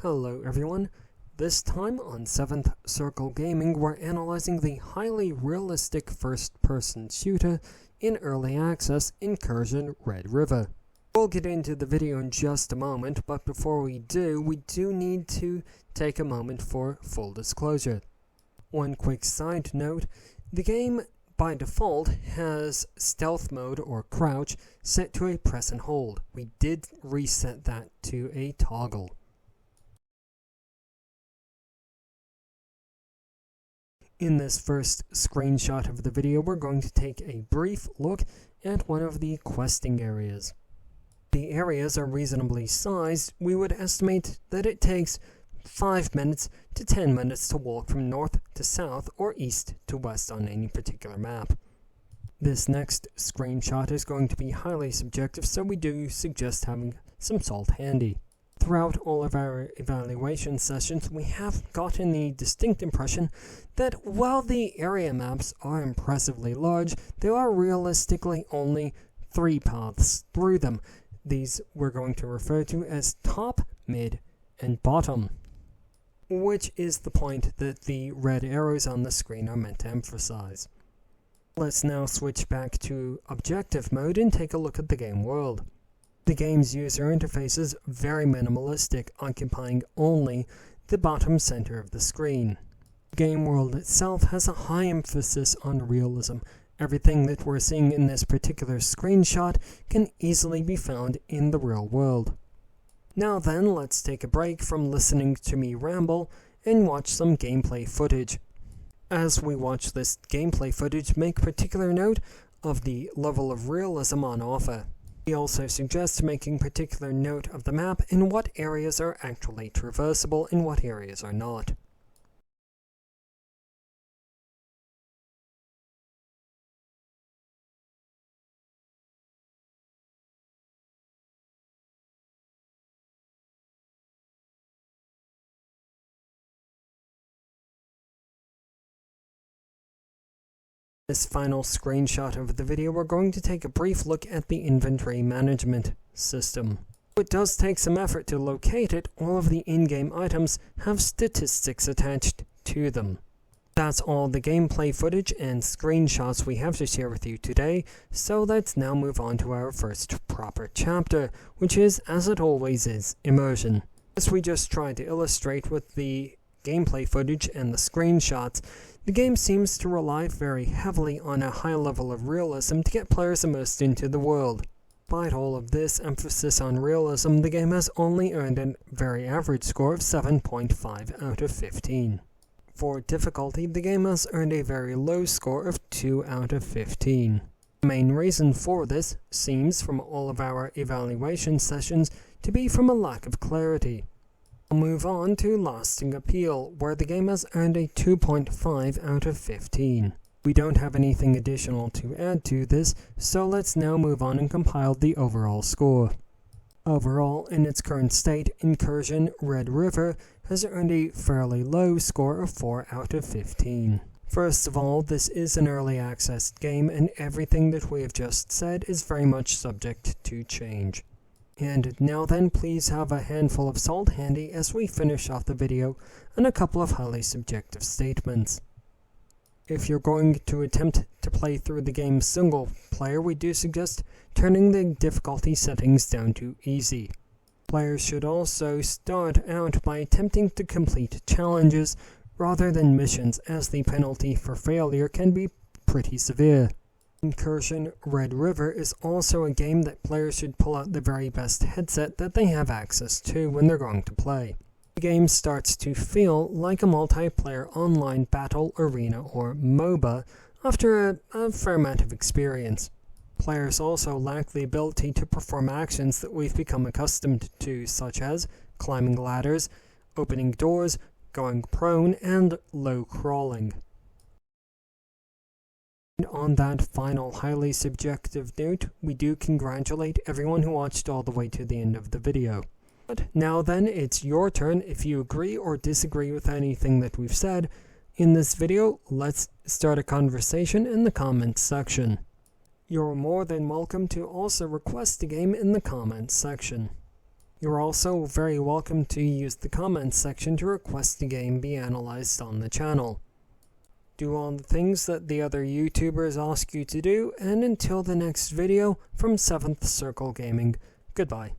Hello everyone, this time on 7th Circle Gaming we're analyzing the highly realistic first-person shooter in early access Incursion Red River. We'll get into the video in just a moment, but before we do need to take a moment for full disclosure. One quick side note, the game by default has stealth mode or crouch set to a press and hold. We did reset that to a toggle. In this first screenshot of the video, we're going to take a brief look at one of the questing areas. The areas are reasonably sized. We would estimate that it takes 5 minutes to 10 minutes to walk from north to south or east to west on any particular map. This next screenshot is going to be highly subjective, so we do suggest having some salt handy. Throughout all of our evaluation sessions, we have gotten the distinct impression that while the area maps are impressively large, there are realistically only 3 paths through them. These we're going to refer to as top, mid, and bottom, which is the point that the red arrows on the screen are meant to emphasize. Let's now switch back to objective mode and take a look at the game world. The game's user interface is very minimalistic, occupying only the bottom center of the screen. The game world itself has a high emphasis on realism. Everything that we're seeing in this particular screenshot can easily be found in the real world. Now then, let's take a break from listening to me ramble and watch some gameplay footage. As we watch this gameplay footage, make particular note of the level of realism on offer. We also suggest making particular note of the map and what areas are actually traversable and what areas are not. This final screenshot of the video, we're going to take a brief look at the inventory management system. It does take some effort to locate it. All of the in-game items have statistics attached to them. That's all the gameplay footage and screenshots we have to share with you today, so let's now move on to our first proper chapter, which is, as it always is, immersion. As we just tried to illustrate with the gameplay footage and the screenshots, the game seems to rely very heavily on a high level of realism to get players immersed into the world. Despite all of this emphasis on realism, the game has only earned a very average score of 7.5 out of 15. For difficulty, the game has earned a very low score of 2 out of 15. The main reason for this seems, from all of our evaluation sessions, to be from a lack of clarity. I'll move on to Lasting Appeal, where the game has earned a 2.5 out of 15. We don't have anything additional to add to this, so let's now move on and compile the overall score. Overall, in its current state, Incursion Red River has earned a fairly low score of 4 out of 15. First of all, this is an early access game, and everything that we have just said is very much subject to change. And now then, please have a handful of salt handy as we finish off the video on a couple of highly subjective statements. If you're going to attempt to play through the game single player, we do suggest turning the difficulty settings down to easy. Players should also start out by attempting to complete challenges rather than missions, as the penalty for failure can be pretty severe. Incursion Red River is also a game that players should pull out the very best headset that they have access to when they're going to play. The game starts to feel like a multiplayer online battle arena or MOBA after a fair amount of experience. Players also lack the ability to perform actions that we've become accustomed to, such as climbing ladders, opening doors, going prone, and low crawling. And on that final highly subjective note, we do congratulate everyone who watched all the way to the end of the video. But now then, it's your turn. If you agree or disagree with anything that we've said in this video, let's start a conversation in the comments section. You're more than welcome to also request a game in the comments section. You're also very welcome to use the comments section to request the game be analyzed on the channel. Do all the things that the other YouTubers ask you to do, and until the next video from 7th Circle Gaming, goodbye.